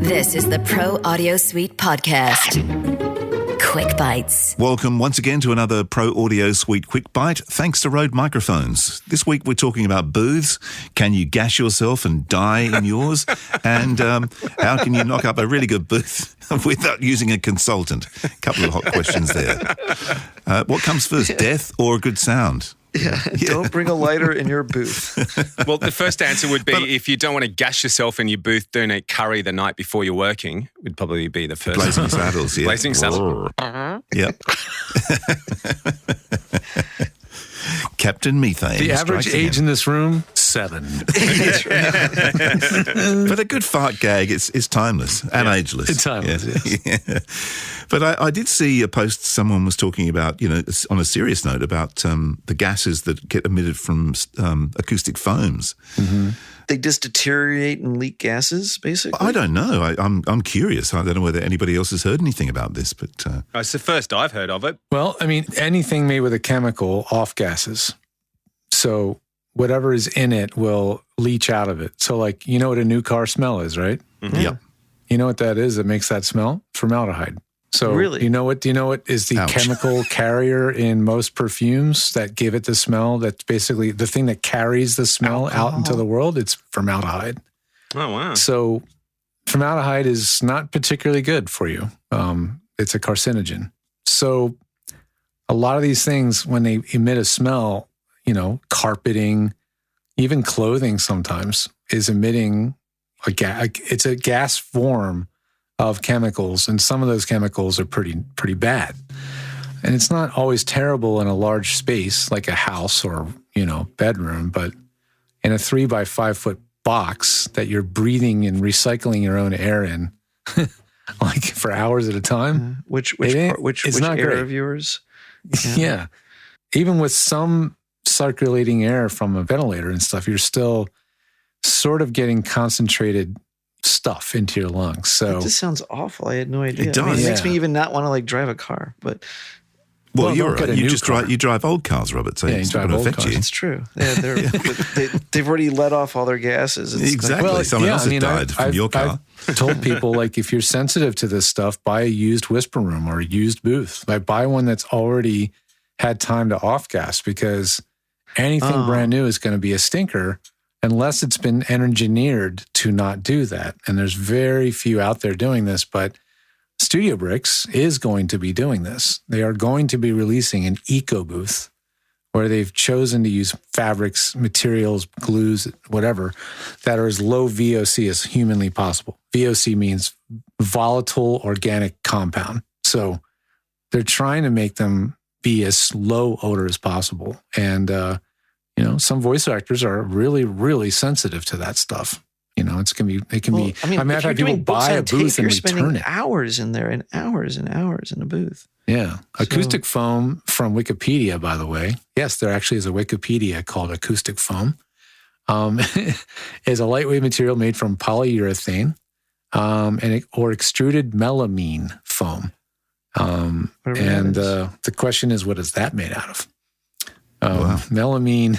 This is the Pro Audio Suite podcast. Quick Bites. Welcome once again to another Pro Audio Suite Quick Bite, thanks to RØDE microphones. This week we're talking about booths. Can you gas yourself and die in yours? And how can you knock up a really good booth without using a consultant? A couple of hot questions there. What comes first, death or a good sound? Yeah, don't bring a lighter in your booth. Well, the first answer would be if you don't want to gas yourself in your booth doing a curry the night before you're working, would probably be the first. Blazing saddles, yeah. Blazing saddles. Yep. Captain Methane. The average age in this room, 7. But a good fart gag is timeless and ageless. It's timeless, yes. Yeah. But I did see a post someone was talking about, on a serious note, about the gases that get emitted from acoustic foams. Mm-hmm. They just deteriorate and leak gases, basically? I don't know. I'm curious. I don't know whether anybody else has heard anything about this, but... It's the first I've heard of it. Well, I mean, anything made with a chemical off gases. So whatever is in it will leach out of it. So like, you know what a new car smell is, right? Mm-hmm. Yep. You know what that is that makes that smell? Formaldehyde. So really? Do you know what is the chemical carrier in most perfumes that give it the smell? That's basically the thing that carries the smell out into the world. It's formaldehyde. Oh, wow. So formaldehyde is not particularly good for you. It's a carcinogen. So a lot of these things, when they emit a smell, carpeting, even clothing sometimes is emitting a gas. It's a gas form of chemicals, and some of those chemicals are pretty bad. And it's not always terrible in a large space like a house or, bedroom, but in a 3x5 foot box that you're breathing and recycling your own air in, like for hours at a time. Which air great. of yours? Yeah. Even with some circulating air from a ventilator and stuff, you're still sort of getting concentrated stuff into your lungs. So this sounds awful. I had no idea. It does. It makes me even not want to drive a car. But you're right. You drive old cars, Robert. So it's not going to affect you. It's true. Yeah, they've already let off all their gases. It's exactly. Someone else has died from your car. I've told people, if you're sensitive to this stuff, buy a used whisper room or a used booth. Buy one that's already had time to off gas, because anything brand new is going to be a stinker unless it's been engineered to not do that. And there's very few out there doing this, but Studio Bricks is going to be doing this. They are going to be releasing an eco booth where they've chosen to use fabrics, materials, glues, whatever, that are as low VOC as humanly possible. VOC means volatile organic compound. So they're trying to make them be as low odor as possible. And, some voice actors are really, really sensitive to that stuff. It can be. I've had people buy a booth and return it. You're spending hours in there and hours and hours in a booth. Yeah. Acoustic foam from Wikipedia, by the way. Yes, there actually is a Wikipedia called acoustic foam. Is a lightweight material made from polyurethane or extruded melamine foam. The question is, what is that made out of? Melamine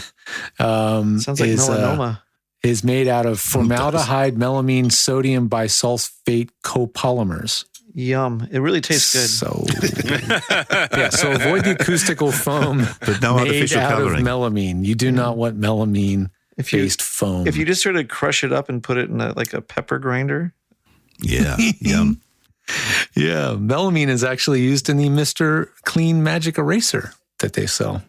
sounds like melanoma. Is made out of formaldehyde, melamine, sodium bisulfate copolymers. Yum. It really tastes good. So avoid the acoustical foam but no made out coloring. of melamine. You do not want melamine-based foam. If you just sort of crush it up and put it in a pepper grinder. Yeah, yum. Yeah, melamine is actually used in the Mr. Clean Magic Eraser that they sell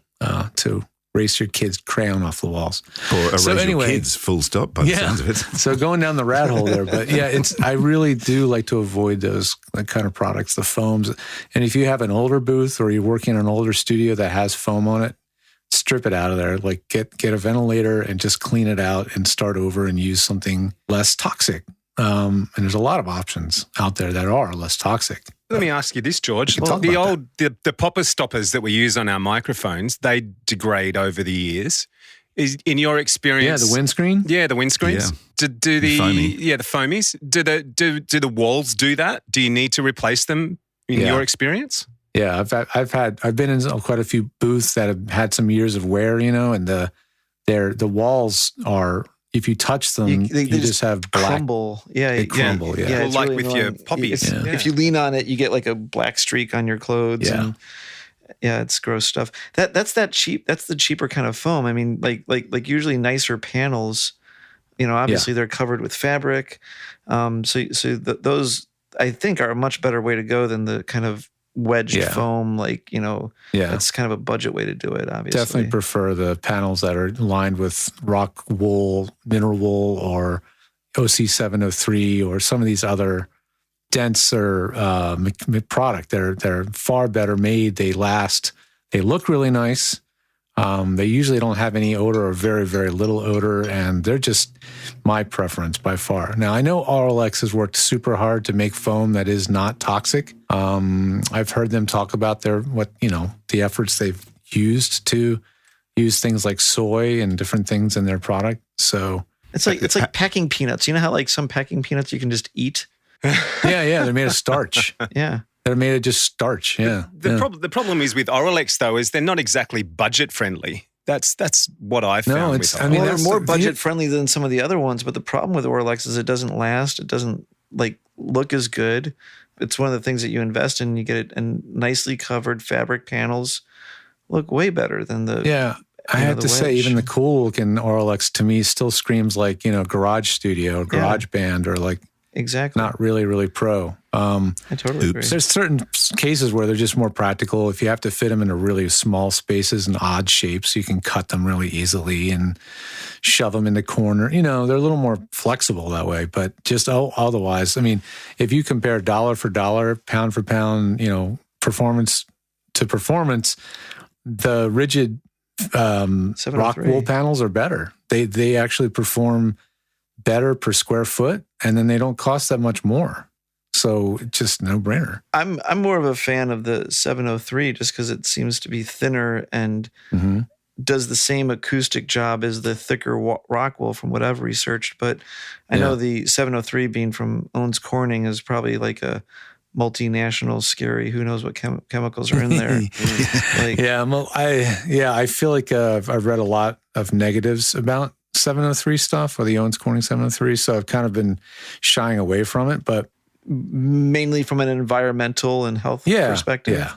to erase your kid's crayon off the walls. Or erase your kids, full stop, by the sounds of it. So going down the rat hole there. But I really do like to avoid those kind of products, the foams. And if you have an older booth or you're working in an older studio that has foam on it, strip it out of there. Get a ventilator and just clean it out and start over and use something less toxic. And there's a lot of options out there that are less toxic. Let me ask you this, George. The popper stoppers that we use on our microphones, they degrade over the years. Is in your experience? Yeah, the windscreen. Yeah, the windscreens. Yeah. Do the foamy. Yeah, the foamies. Do the walls do that? Do you need to replace them in your experience? Yeah, I've been in quite a few booths that have had some years of wear, and the walls are if you touch them, they you just have black. crumble. Yeah, They crumble, yeah. Well, it's like really with your annoying. poppies. If you lean on it, you get like a black streak on your clothes. Yeah. And it's gross stuff. That's the cheaper kind of foam. I mean, like usually nicer panels, obviously they're covered with fabric. Those I think are a much better way to go than the kind of wedged foam, that's kind of a budget way to do it, obviously. Definitely prefer the panels that are lined with rock wool, mineral wool, or OC 703, or some of these other denser product. They're far better made. They last. They look really nice. They usually don't have any odor or very, very little odor, and they're just my preference by far. Now, I know RLX has worked super hard to make foam that is not toxic. I've heard them talk about the efforts they've used to use things like soy and different things in their product. So it's like packing peanuts. You know how like some packing peanuts you can just eat? Yeah, they're made of starch. Yeah. They're made of just starch, yeah. The problem is with RLX, though, is they're not exactly budget friendly. That's what I found with RLX. They're more budget friendly than some of the other ones, but the problem with RLX is it doesn't last. It doesn't look as good. It's one of the things that you invest in. You get it, and nicely covered fabric panels look way better than the. Yeah, I have to say, even the cool looking RLX to me still screams like Garage Studio, Garage Band, or like. Exactly. Not really, really pro. I totally agree. There's certain cases where they're just more practical. If you have to fit them into really small spaces and odd shapes, you can cut them really easily and shove them in the corner. They're a little more flexible that way. But just otherwise, I mean, if you compare dollar for dollar, pound for pound, performance to performance, the rigid rock wool panels are better. They actually perform better per square foot, and then they don't cost that much more. So it's just no brainer. I'm more of a fan of the 703 just because it seems to be thinner and does the same acoustic job as the thicker rock wool from what I've researched. But I know the 703 being from Owens Corning is probably like a multinational scary. Who knows what chemicals are in there? I feel like I've read a lot of negatives about 703 stuff, or the Owens Corning 703, so I've kind of been shying away from it, but mainly from an environmental and health perspective.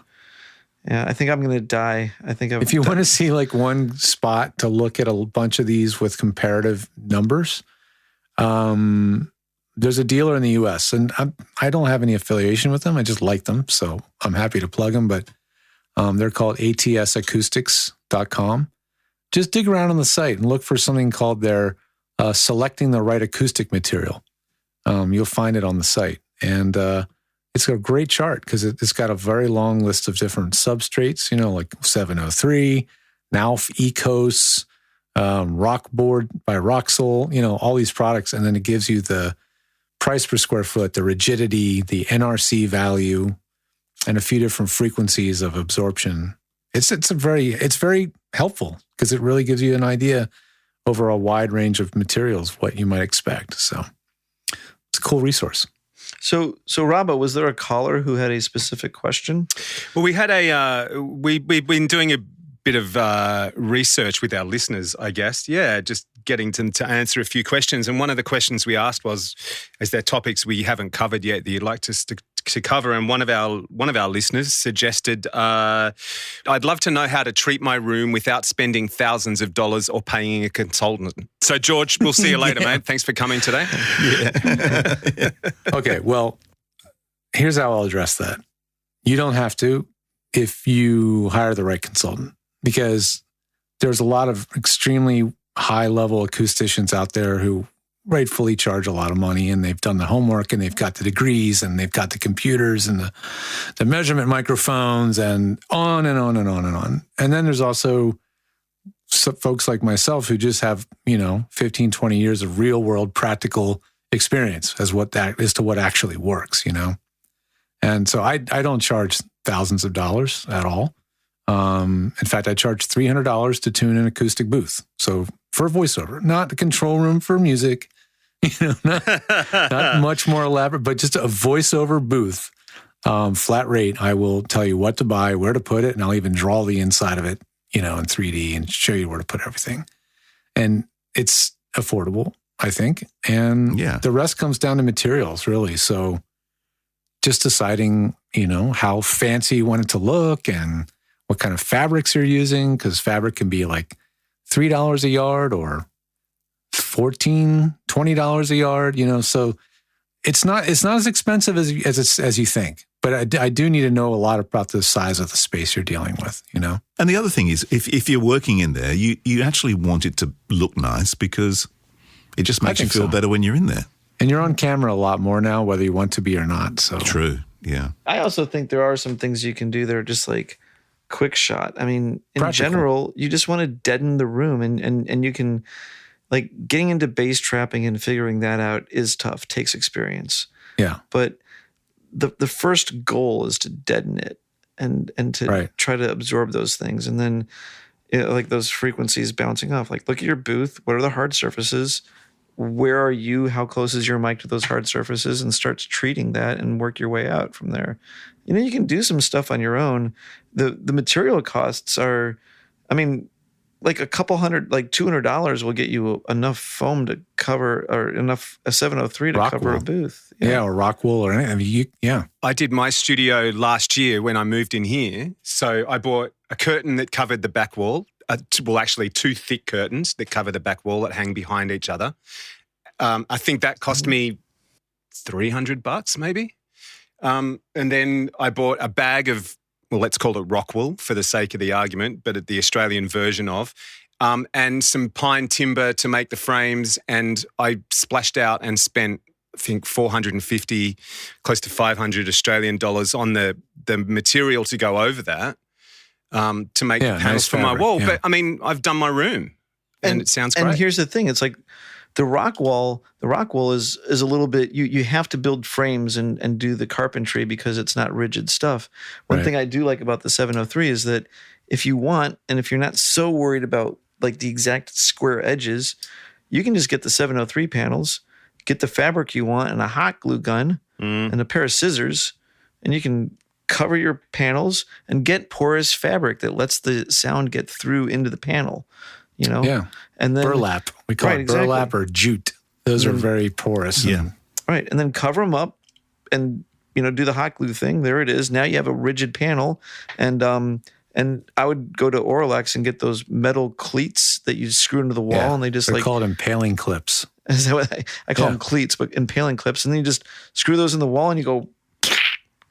Yeah, I think I'm going to die. If you want to see like one spot to look at a bunch of these with comparative numbers, there's a dealer in the U.S., and I don't have any affiliation with them. I just like them, so I'm happy to plug them, but they're called atsacoustics.com. Just dig around on the site and look for something called their selecting the right acoustic material. You'll find it on the site. And it's a great chart because it's got a very long list of different substrates, like 703, Nauf Ecos, Rockboard by Roxol, all these products. And then it gives you the price per square foot, the rigidity, the NRC value, and a few different frequencies of absorption. It's very helpful because it really gives you an idea over a wide range of materials what you might expect. So it's a cool resource. So Rabba, was there a caller who had a specific question? Well, we had we've been doing a bit of research with our listeners, I guess. Yeah, just getting them to answer a few questions. And one of the questions we asked was, is there topics we haven't covered yet that you'd like us to cover? And one of our listeners suggested, I'd love to know how to treat my room without spending thousands of dollars or paying a consultant. So George, we'll see you later, mate. Thanks for coming today. Okay, well, here's how I'll address that. You don't have to if you hire the right consultant, because there's a lot of extremely high-level acousticians out there who rightfully charge a lot of money, and they've done the homework, and they've got the degrees, and they've got the computers and the measurement microphones, and on and on and on and on. And then there's also some folks like myself who just have, 15, 20 years of real-world practical experience as to what actually works, And so I don't charge thousands of dollars at all. In fact, I charge $300 to tune an acoustic booth. So for a voiceover, not the control room for music, not much more elaborate, but just a voiceover booth, flat rate. I will tell you what to buy, where to put it, and I'll even draw the inside of it, in 3D and show you where to put everything. And it's affordable, I think. And the rest comes down to materials, really. So just deciding, how fancy you want it to look and what kind of fabrics you're using, because fabric can be like $3 a yard or $14, $20 a yard, so it's not as expensive as you think. But I do need to know a lot about the size of the space you're dealing with, And the other thing is, if you're working in there, you actually want it to look nice because it just makes you feel better when you're in there. And you're on camera a lot more now, whether you want to be or not. So True, yeah. I also think there are some things you can do that are just like quick shot. I mean, in Practical. general, you just want to deaden the room, and you can, like, getting into bass trapping and figuring that out is tough, takes experience. Yeah. But the first goal is to deaden it and to try to absorb those things. And then, like those frequencies bouncing off, like look at your booth. What are the hard surfaces? Where are you? How close is your mic to those hard surfaces? And start treating that and work your way out from there. You can do some stuff on your own. The material costs are, like a couple hundred, like $200 will get you enough foam to cover, or enough a 703 to cover a booth. Yeah, or rock wool or anything. I did my studio last year when I moved in here. So I bought a curtain that covered the back wall. Actually 2 thick curtains that cover the back wall that hang behind each other. I think that cost me $300 maybe. And then I bought a bag of, let's call it rock wool for the sake of the argument, but the Australian version of, and some pine timber to make the frames. And I splashed out and spent, I think, 450, close to 500 Australian dollars on the material to go over that, to make panels for my wall. Yeah. But I've done my room and it sounds great. And here's the thing. It's like the rock wall is a little bit, you have to build frames and do the carpentry because it's not rigid stuff. One thing I do like about the 703 is that if you want, and if you're not so worried about like the exact square edges, you can just get the 703 panels, get the fabric you want and a hot glue gun and a pair of scissors, and you can cover your panels and get porous fabric that lets the sound get through into the panel. Yeah. And then burlap. We call it burlap or jute. Those are very porous. Yeah. Right. And then cover them up and, do the hot glue thing. There it is. Now you have a rigid panel. And I would go to Orlex and get those metal cleats that you screw into the wall, and they're called impaling clips. Is that what I call them cleats, but impaling clips. And then you just screw those in the wall and you go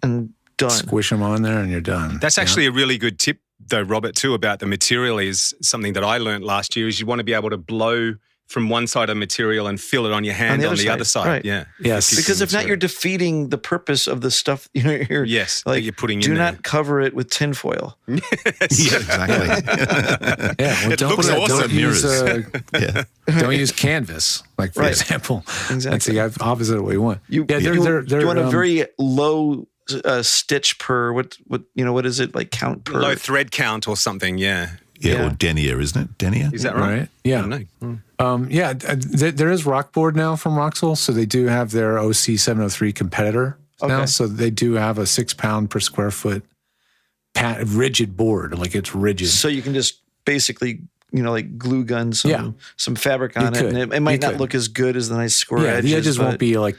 and done. Squish them on there and you're done. That's actually a really good tip, though, Robert, too, about the material. Is something that I learned last year, is you want to be able to blow from one side of the material and feel it on your hand on the other side. Right. Yeah. Yes. Because if not, you're defeating the purpose of the stuff you're that you're putting in there. Do there. not cover it with tinfoil. Yeah, exactly. It looks awesome. Don't use canvas, like, for example. Exactly. That's the opposite of what we want. You want a very low stitch per, what is it, like count per? Low thread count or something, Yeah, or denier, isn't it? Denier? Is that right? Yeah. I don't know. There is Rockboard now from Roxel, so they do have their OC 703 competitor now. So they do have a 6 pound per square foot rigid board, like it's rigid. So you can just basically, like glue gun some fabric on it, and it might not look as good as the nice square edges. The edges won't be like,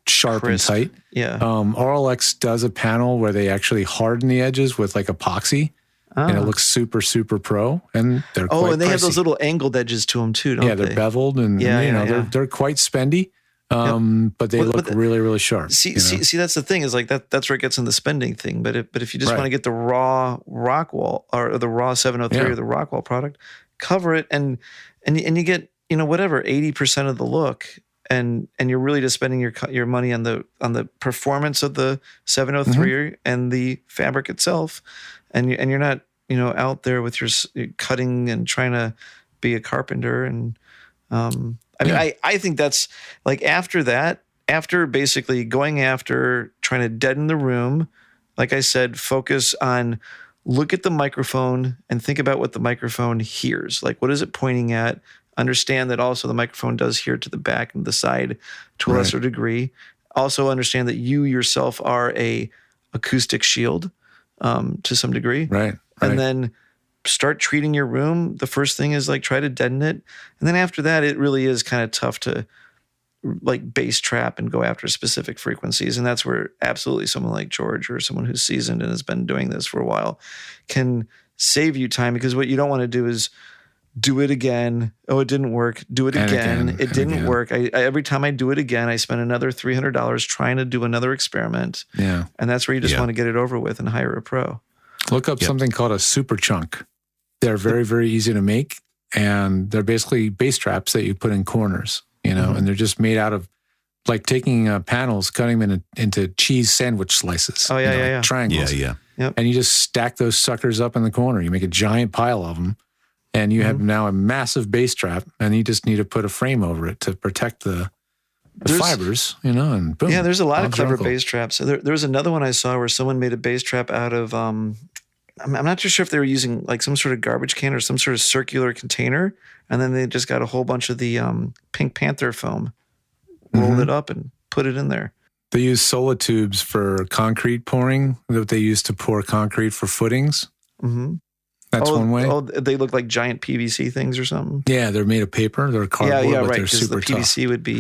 sharp crisp. and tight. Yeah. RLX does a panel where they actually harden the edges with like epoxy. And it looks super, super pro, and they're quite and they pricey. have those little angled edges to them too, don't they? They're beveled, and they're quite spendy, but they look really, really sharp. See, that's the thing, is like that's where it gets in the spending thing. But if you just want to get the raw Rockwall or the raw 703 or the Rockwall product, cover it and you get whatever 80% of the look, and you're really just spending your money on the performance of the 703 and the fabric itself. And you're not, out there with your cutting and trying to be a carpenter. And I think that's like after basically going after trying to deaden the room, like I said, focus on, look at the microphone and think about what the microphone hears. Like, what is it pointing at? Understand that also the microphone does hear to the back and the side to a lesser degree. Also understand that you yourself are a acoustic shield. To some degree. Right. And then start treating your room, the first thing is like try to deaden it. And then after that, it really is kind of tough to like bass trap and go after specific frequencies. And that's where absolutely someone like George or someone who's seasoned and has been doing this for a while can save you time, because what you don't want to do is do it again. Oh, it didn't work. Do it again. It didn't work. I every time I do it again, I spend another $300 trying to do another experiment. Yeah. And that's where you just want to get it over with and hire a pro. Look up something called a super chunk. They're very, very easy to make. And they're basically bass traps that you put in corners, you know, and they're just made out of like taking panels, cutting them into cheese sandwich slices. Oh, yeah, like triangles. Yeah. Yep. And you just stack those suckers up in the corner. You make a giant pile of them. And you have now a massive bass trap, and you just need to put a frame over it to protect the fibers, you know, and boom. Yeah, there's a lot of Bob's clever your uncle. bass traps. So there was another one I saw where someone made a bass trap out of, I'm not too sure if they were using like some sort of garbage can or some sort of circular container, and then they just got a whole bunch of the Pink Panther foam, rolled it up and put it in there. They use solitubes for concrete pouring that they use to pour concrete for footings. Mm-hmm. That's one way. Oh, they look like giant PVC things or something. Yeah, they're made of paper. They're cardboard, but right. they're Because super the PVC tough. would be.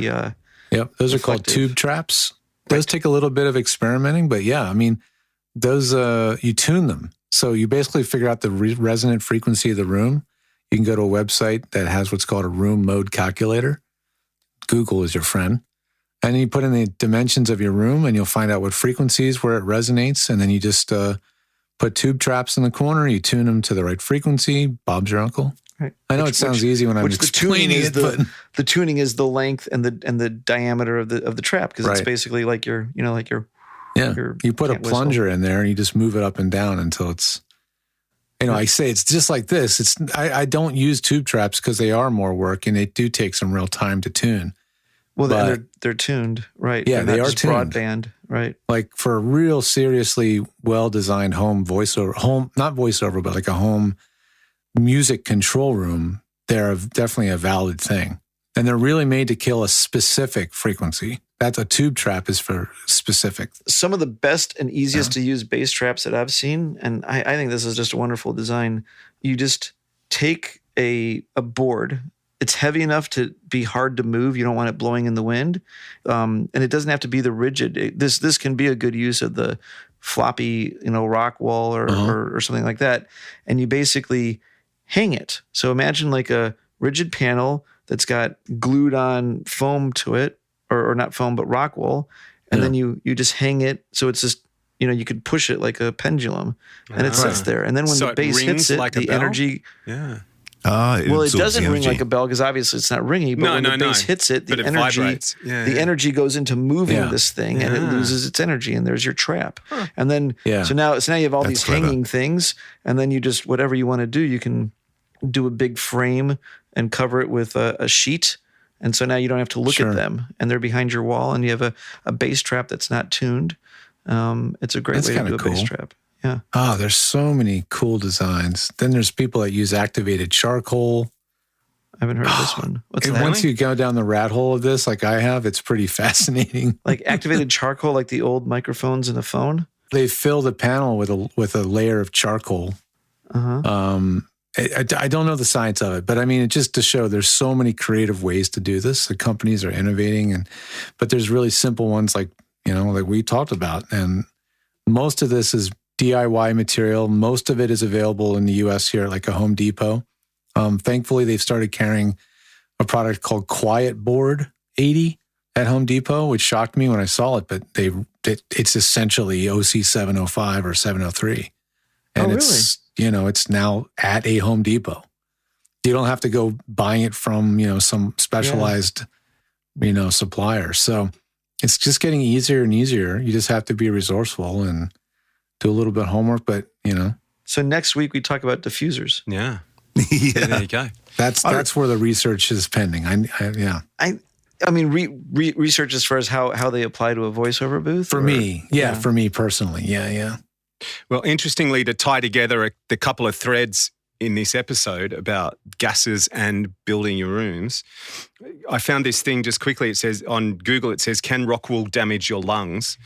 Yep, those are called reflective. tube traps. Those take a little bit of experimenting, but yeah, I mean, those you tune them. So you basically figure out the resonant frequency of the room. You can go to a website that has what's called a room mode calculator. Google is your friend. And then you put in the dimensions of your room, and you'll find out what frequencies where it resonates, and then you just put tube traps in the corner. You tune them to the right frequency. Bob's your uncle. Right. I know it sounds easy when I'm explaining it, but the tuning is the length and the diameter of the trap, because it's Right. basically like your yeah, your you put a can't whistle. plunger in there and you just move it up and down until it's. You know, I say it's just like this. It's I don't use tube traps because they are more work and they do take some real time to tune. Well, But- they're tuned, right? Yeah, They're they not are just tuned. broadband, right? Like for a real seriously well-designed home voiceover, not voiceover, but like a home music control room, they're definitely a valid thing. And they're really made to kill a specific frequency. That's a tube trap is for specific. Some of the best and easiest to use bass traps that I've seen, and I think this is just a wonderful design. You just take a board. It's heavy enough to be hard to move. You don't want it blowing in the wind, and it doesn't have to be the rigid. This can be a good use of the floppy, rock wall or something like that. And you basically hang it. So imagine like a rigid panel that's got glued on foam to it, or not foam, but rock wool. And then you just hang it. So it's just, you could push it like a pendulum and it sits there. And then when So the it bass hits rings it, like a the bell? energy. Yeah. It Well, it absorbs doesn't the ring energy. like a bell because obviously it's not ringy. But when the bass hits it, But the it energy, vibrates. Yeah, the yeah. energy goes into moving Yeah. this thing, and it Yeah. loses its energy, and there's your trap. And then Yeah. so now you have all That's these clever. hanging things, and then you just whatever you want to do, you can do a big frame and cover it with a sheet. And so now you don't have to look Sure. at them, and they're behind your wall, and you have a bass trap that's not tuned. It's a great That's way to kinda do a bass cool. trap. Yeah. Oh, there's so many cool designs. Then there's people that use activated charcoal. I haven't heard of this one. What's And that? once you go down the rat hole of this, like I have, it's pretty fascinating. Like activated charcoal, like the old microphones in a phone? They fill the panel with a layer of charcoal. I don't know the science of it, but I mean, it's just to show there's so many creative ways to do this. The companies are innovating, but there's really simple ones like we talked about. And most of this is DIY material. Most of it is available in the US here, like a Home Depot. Thankfully, they've started carrying a product called Quiet Board 80 at Home Depot, which shocked me when I saw it, but it's essentially OC 705 or 703. And it's, it's now at a Home Depot. You don't have to go buying it from, some specialized, supplier. So it's just getting easier and easier. You just have to be resourceful and do a little bit of homework, but, So next week we talk about diffusers. Yeah. Yeah. There you go. That's where the research is pending. I mean, research as far as how they apply to a voiceover booth? For me, for me personally. Yeah. Well, interestingly, to tie together the couple of threads in this episode about gases and building your rooms, I found this thing just quickly. It says on Google, can rock wool damage your lungs?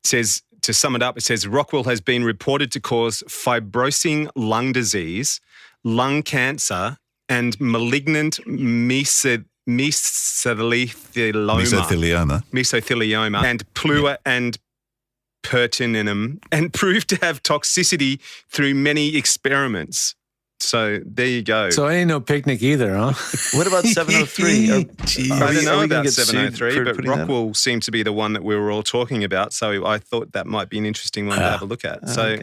It says to sum it up, it says Rockwool has been reported to cause fibrosing lung disease, lung cancer, and malignant mesothelioma, and pleura and peritoneum, and proved to have toxicity through many experiments. So there you go. So it ain't no picnic either, huh? What about 703? I don't know about 703, but Rockwool seemed to be the one that we were all talking about. So I thought that might be an interesting one to have a look at. So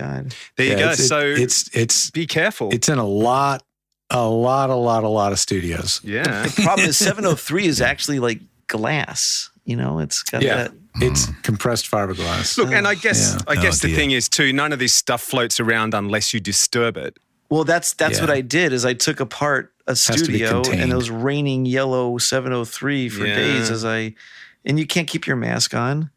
there you go. It's be careful. It's in a lot of studios. Yeah. The problem is 703 is actually like glass. You know, it's got that. It's compressed fiberglass. Look, and I guess the thing is too, none of this stuff floats around unless you disturb it. Well, that's what I did is I took apart a studio and it was raining yellow 703 for days and you can't keep your mask on.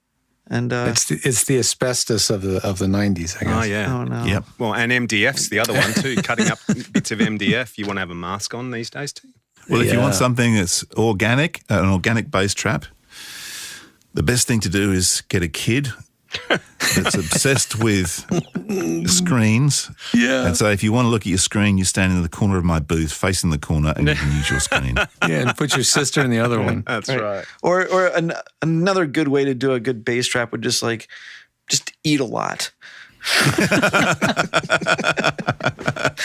And it's the asbestos of the 90s, I guess. Oh yeah. Oh no. Yep. Well, and MDF's the other one too. Cutting up bits of MDF, you want to have a mask on these days too. Well, if you want something that's organic, an organic-based trap, the best thing to do is get a kid that's obsessed with screens. Yeah. And so if you want to look at your screen, you stand in the corner of my booth, facing the corner, and you can use your screen. Yeah, and put your sister in the other one. That's right. Or another good way to do a good bass trap would just eat a lot.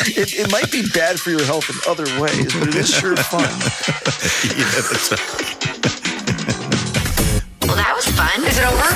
It might be bad for your health in other ways, but it is sure fun. Yeah, that's right. Well, that was fun. Is it over?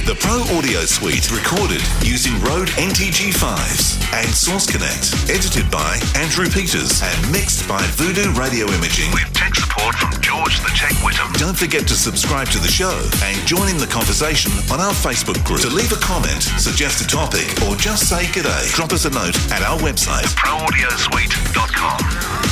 The Pro Audio Suite recorded using Rode NTG5s and Source Connect. Edited by Andrew Peters and mixed by Voodoo Radio Imaging with tech support from George the Tech Whittam. Don't forget to subscribe to the show and join in the conversation on our Facebook group. To leave a comment, suggest a topic, or just say g'day, drop us a note at our website, theproaudiosuite.com.